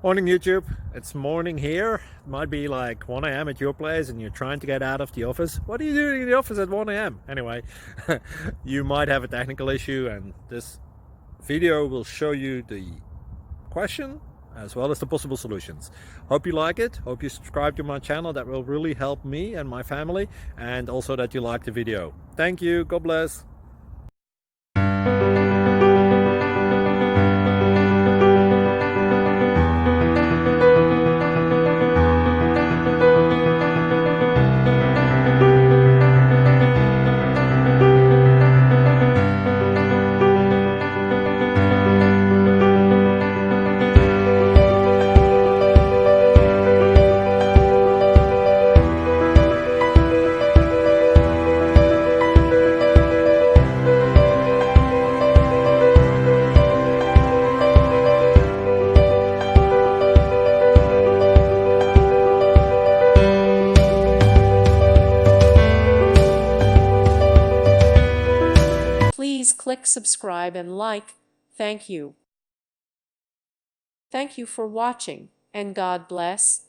Morning YouTube, it's morning here. It might be like 1 a.m. at your place and you're trying to get out of the office. What are you doing in the office at 1 a.m.? Anyway, you might have a technical issue and this video will show you the question as well as the possible solutions. Hope you like it, hope you subscribe to my channel. That will really help me and my family, and also that you like the video. Thank you, God bless. Please click subscribe and like. Thank you. Thank you for watching, and God bless.